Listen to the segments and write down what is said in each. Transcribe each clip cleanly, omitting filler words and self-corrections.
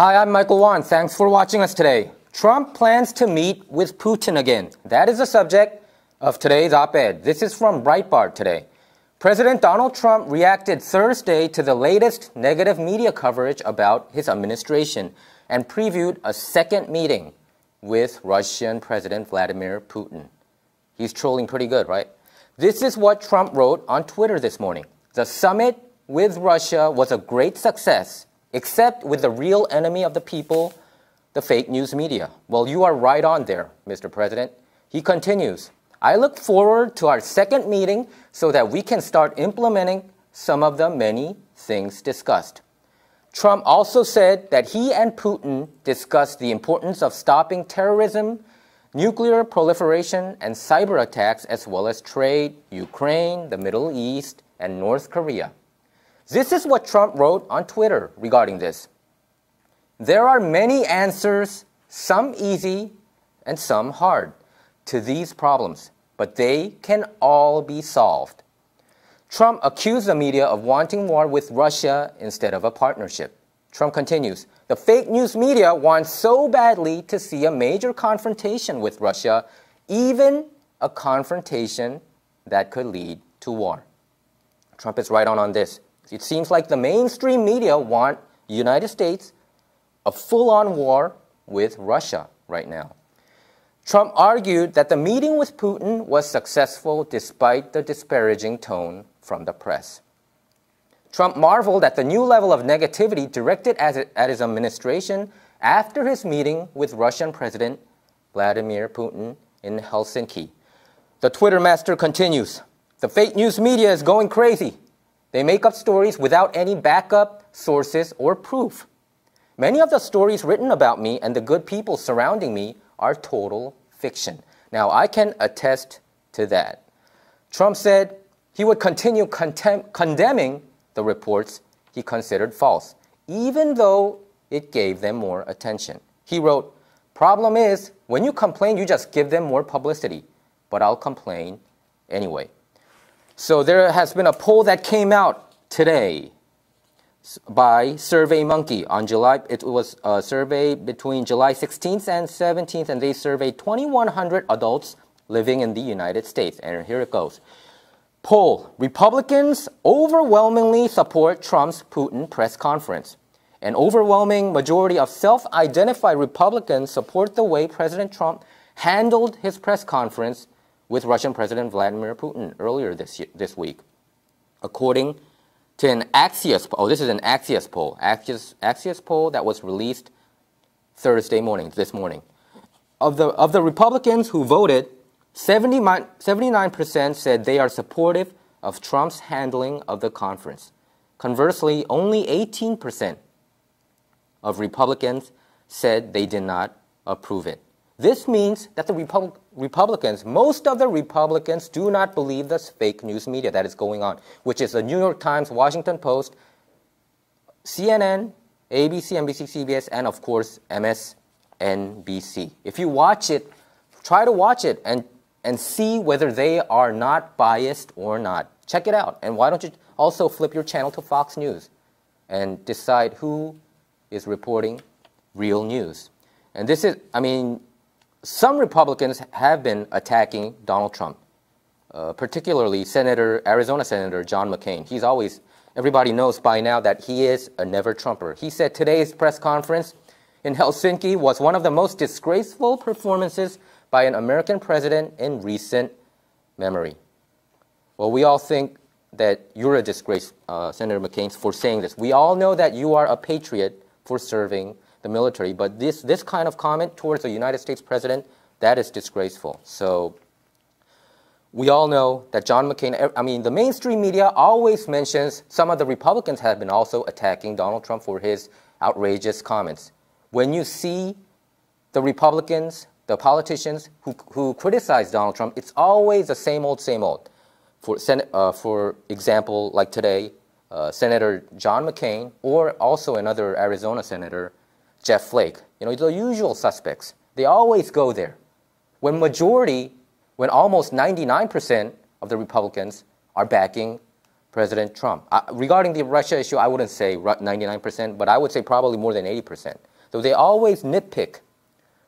Hi, I'm Michael Wan. Thanks for watching us today. Trump plans to meet with Putin again. That is the subject of today's op-ed. This is from Breitbart today. President Donald Trump reacted Thursday to the latest negative media coverage about his administration and previewed a second meeting with Russian President Vladimir Putin. He's trolling pretty good, right? This is what Trump wrote on Twitter this morning. The summit with Russia was a great success, except with the real enemy of the people, the fake news media. Well, you are right on there, Mr. President. He continues, I look forward to our second meeting so that we can start implementing some of the many things discussed. Trump also said that he and Putin discussed the importance of stopping terrorism, nuclear proliferation, and cyber attacks, as well as trade, Ukraine, the Middle East, and North Korea. This is what Trump wrote on Twitter regarding this. There are many answers, some easy and some hard, to these problems, but they can all be solved. Trump accused the media of wanting war with Russia instead of a partnership. Trump continues, the fake news media wants so badly to see a major confrontation with Russia, even a confrontation that could lead to war. Trump is right on this. It seems like the mainstream media want the United States a full-on war with Russia right now. Trump argued that the meeting with Putin was successful despite the disparaging tone from the press. Trump marveled at the new level of negativity directed at his administration after his meeting with Russian President Vladimir Putin in Helsinki. The Twitter master continues, the fake news media is going crazy. They make up stories without any backup, sources, or proof. Many of the stories written about me and the good people surrounding me are total fiction. Now, I can attest to that. Trump said he would continue condemning the reports he considered false, even though it gave them more attention. He wrote, problem is, when you complain, you just give them more publicity, but I'll complain anyway. So there has been a poll that came out today by SurveyMonkey on July. It was a survey between July 16th and 17th, and they surveyed 2,100 adults living in the United States. And here it goes. Poll, Republicans overwhelmingly support Trump's Putin press conference. An overwhelming majority of self-identified Republicans support the way President Trump handled his press conference with Russian President Vladimir Putin earlier this week. According to an Axios poll, this is an Axios poll, Axios poll that was released Thursday morning, this morning. Of the Republicans who voted, 79% said they are supportive of Trump's handling of the conference. Conversely, only 18% of Republicans said they did not approve it. This means that the Republicans, most of the Republicans do not believe this fake news media that is going on, which is the New York Times, Washington Post, CNN, ABC, NBC, CBS, and of course, MSNBC. If you watch it, try to watch it and see whether they are not biased or not. Check it out. And why don't you also flip your channel to Fox News and decide who is reporting real news. And this is, some Republicans have been attacking Donald Trump, particularly Arizona Senator John McCain. Everybody knows by now that he is a never-Trumper. He said today's press conference in Helsinki was one of the most disgraceful performances by an American president in recent memory. Well, we all think that you're a disgrace, Senator McCain, for saying this. We all know that you are a patriot for serving the military, but this kind of comment towards the United States president, that is disgraceful. So we all know that John McCain, the mainstream media always mentions some of the Republicans have been also attacking Donald Trump for his outrageous comments. When you see the Republicans, the politicians who criticize Donald Trump, it's always the same old, same old. For example, like today, Senator John McCain, or also another Arizona Senator, Jeff Flake, the usual suspects, they always go there. When almost 99% of the Republicans are backing President Trump. Regarding the Russia issue, I wouldn't say 99%, but I would say probably more than 80%. So they always nitpick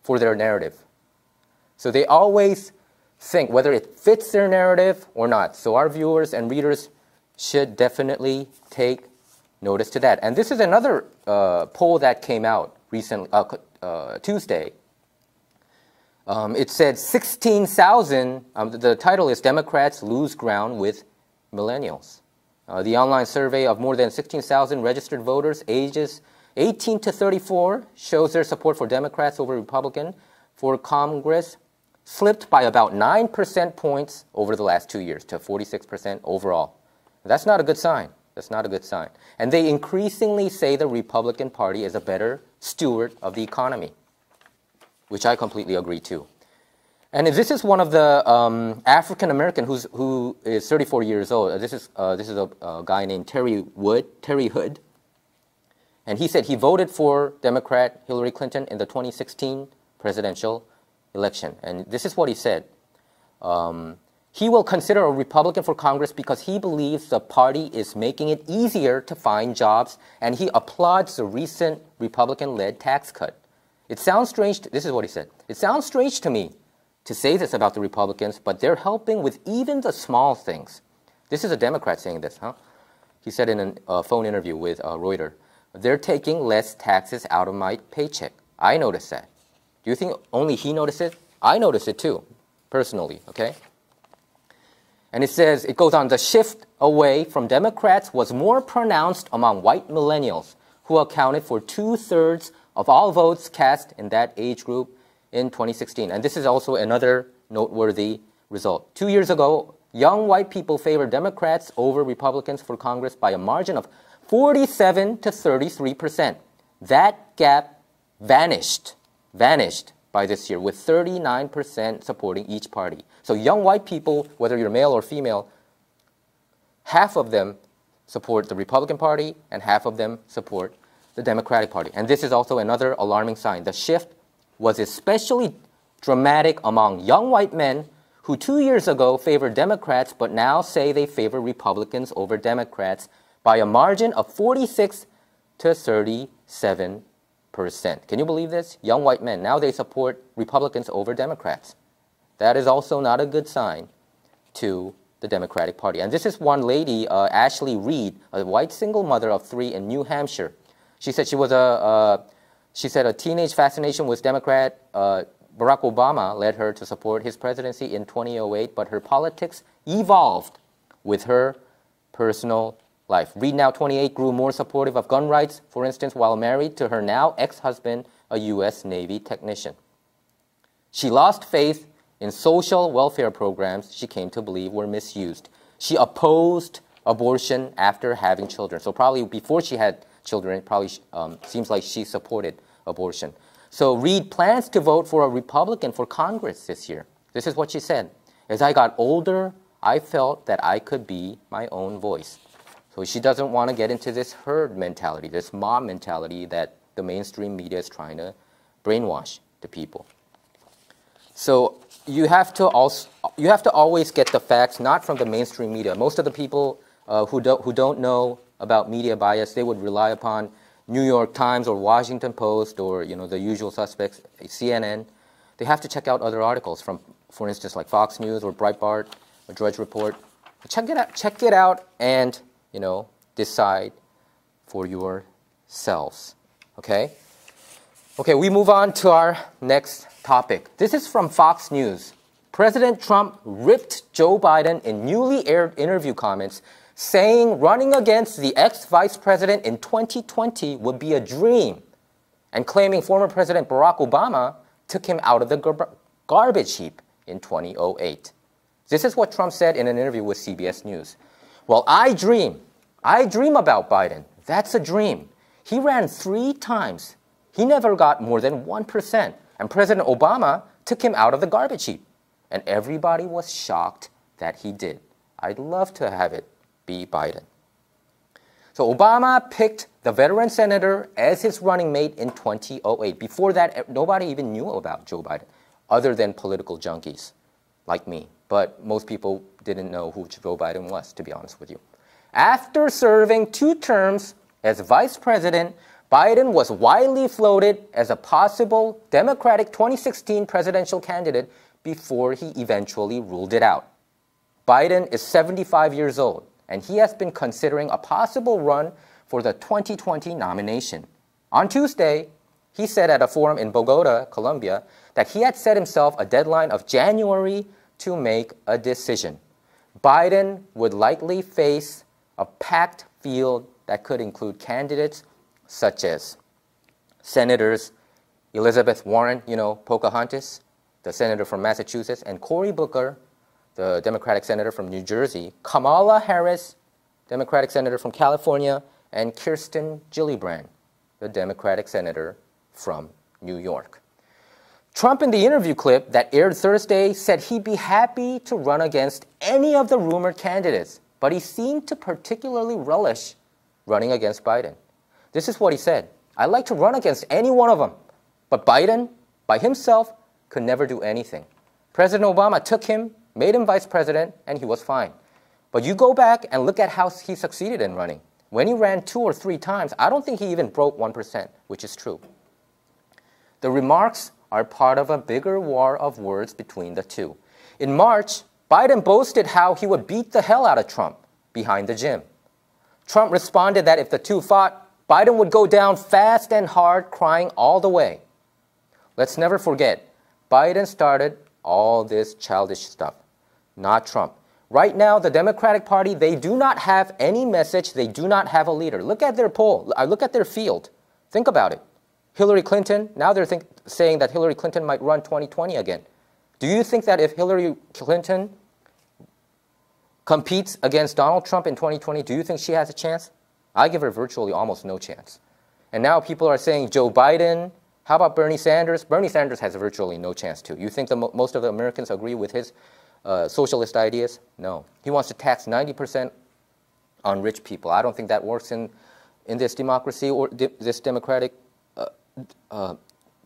for their narrative. So they always think whether it fits their narrative or not. So our viewers and readers should definitely take notice to that. And this is another poll that came out recently, Tuesday. It said 16,000, the title is Democrats Lose Ground with Millennials. The online survey of more than 16,000 registered voters ages 18 to 34 shows their support for Democrats over Republican for Congress slipped by about 9% points over the last 2 years to 46% overall. That's not a good sign. That's not a good sign. And they increasingly say the Republican Party is a better steward of the economy, which I completely agree to. And this is one of the African American who is 34 years old. This is a guy named Terry Hood, and he said he voted for Democrat Hillary Clinton in the 2016 presidential election. And this is what he said: he will consider a Republican for Congress because he believes the party is making it easier to find jobs, and he applauds the recent Republican-led tax cut. It sounds strange. This is what he said. It sounds strange to me to say this about the Republicans, but they're helping with even the small things. This is a Democrat saying this, huh? He said in a phone interview with Reuters, they're taking less taxes out of my paycheck. I noticed that. Do you think only he noticed it? I noticed it too, personally, okay? And it says, it goes on, the shift away from Democrats was more pronounced among white millennials, who accounted for 2/3 of all votes cast in that age group in 2016. And this is also another noteworthy result. 2 years ago, young white people favored Democrats over Republicans for Congress by a margin of 47 to 33%. That gap vanished by this year, with 39% supporting each party. So young white people, whether you're male or female, half of them support the Republican Party and half of them support the Democratic Party. And this is also another alarming sign. The shift was especially dramatic among young white men who 2 years ago favored Democrats but now say they favor Republicans over Democrats by a margin of 46 to 37%. Can you believe this? Young white men, now they support Republicans over Democrats. That is also not a good sign to the Democratic Party. And this is one lady, Ashley Reed, a white single mother of 3 in New Hampshire. She said she was a teenage fascination with Democrat Barack Obama led her to support his presidency in 2008, but her politics evolved with her personal life. Reed, now 28, grew more supportive of gun rights, for instance, while married to her now ex-husband, a U.S. Navy technician. She lost faith in social welfare programs she came to believe were misused. She opposed abortion after having children. So probably before she had children, it probably seems like she supported abortion. So Reed plans to vote for a Republican for Congress this year. This is what she said. As I got older, I felt that I could be my own voice. So she doesn't want to get into this herd mentality, this mob mentality that the mainstream media is trying to brainwash the people. So you have to always get the facts not from the mainstream media. Most of the people who don't know about media bias, they would rely upon New York Times or Washington Post or the usual suspects, CNN. They have to check out other articles from, for instance, like Fox News or Breitbart or Drudge Report. Check it out, and decide for yourselves. Okay? Okay, we move on to our next topic. This is from Fox News. President Trump ripped Joe Biden in newly aired interview comments, saying running against the ex-vice president in 2020 would be a dream, and claiming former President Barack Obama took him out of the garbage heap in 2008. This is what Trump said in an interview with CBS News. Well, I dream about Biden. That's a dream. He ran 3 times. He never got more than 1%. And President Obama took him out of the garbage heap. And everybody was shocked that he did. I'd love to have it be Biden. So Obama picked the veteran senator as his running mate in 2008. Before that, nobody even knew about Joe Biden, other than political junkies like me. But most people didn't know who Joe Biden was, to be honest with you. After serving 2 terms as vice president, Biden was widely floated as a possible Democratic 2016 presidential candidate before he eventually ruled it out. Biden is 75 years old, and he has been considering a possible run for the 2020 nomination. On Tuesday, he said at a forum in Bogota, Colombia, that he had set himself a deadline of January to make a decision. Biden would likely face a packed field that could include candidates such as Senators Elizabeth Warren, Pocahontas, the senator from Massachusetts, and Cory Booker, the Democratic senator from New Jersey, Kamala Harris, Democratic senator from California, and Kirsten Gillibrand, the Democratic senator from New York. Trump, in the interview clip that aired Thursday, said he'd be happy to run against any of the rumored candidates, but he seemed to particularly relish running against Biden. This is what he said: "I'd like to run against any one of them, but Biden, by himself, could never do anything. President Obama took him, made him vice president, and he was fine. But you go back and look at how he succeeded in running. When he ran 2 or 3 times, I don't think he even broke 1%, which is true." The remarks are part of a bigger war of words between the two. In March, Biden boasted how he would beat the hell out of Trump behind the gym. Trump responded that if the two fought, Biden would go down fast and hard, crying all the way. Let's never forget, Biden started all this childish stuff, not Trump. Right now, the Democratic Party, they do not have any message. They do not have a leader. Look at their poll. Look at their field. Think about it. Hillary Clinton, now they're saying that Hillary Clinton might run 2020 again. Do you think that if Hillary Clinton competes against Donald Trump in 2020, do you think she has a chance? I give her virtually almost no chance. And now people are saying Joe Biden. How about Bernie Sanders? Bernie Sanders has virtually no chance too. You think most of the Americans agree with his socialist ideas? No. He wants to tax 90% on rich people. I don't think that works in this democracy or this democratic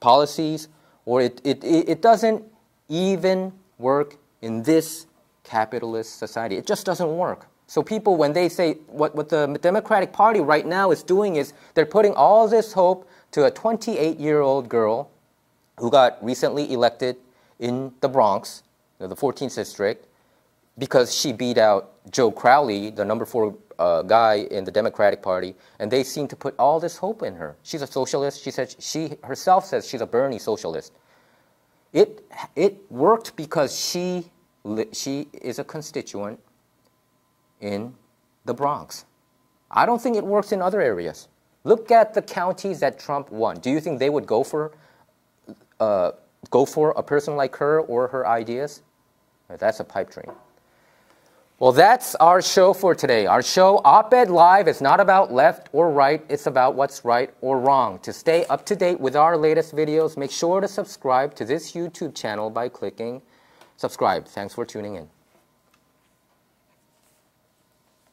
policies, or it doesn't even work in this capitalist society. It just doesn't work. So people, when they say what the Democratic Party right now is doing is they're putting all this hope to a 28-year-old girl who got recently elected in the Bronx, the 14th district, because she beat out Joe Crowley, the number 4 guy in the Democratic Party, and they seem to put all this hope in her. She's a socialist. She herself says she's a Bernie socialist. It worked because she is a constituent in the Bronx. I don't think it works in other areas. Look at the counties that Trump won. Do you think they would go for a person like her or her ideas? That's a pipe dream. Well, that's our show for today. Our show, Op-Ed Live, is not about left or right. It's about what's right or wrong. To stay up to date with our latest videos, make sure to subscribe to this YouTube channel by clicking subscribe. Thanks for tuning in.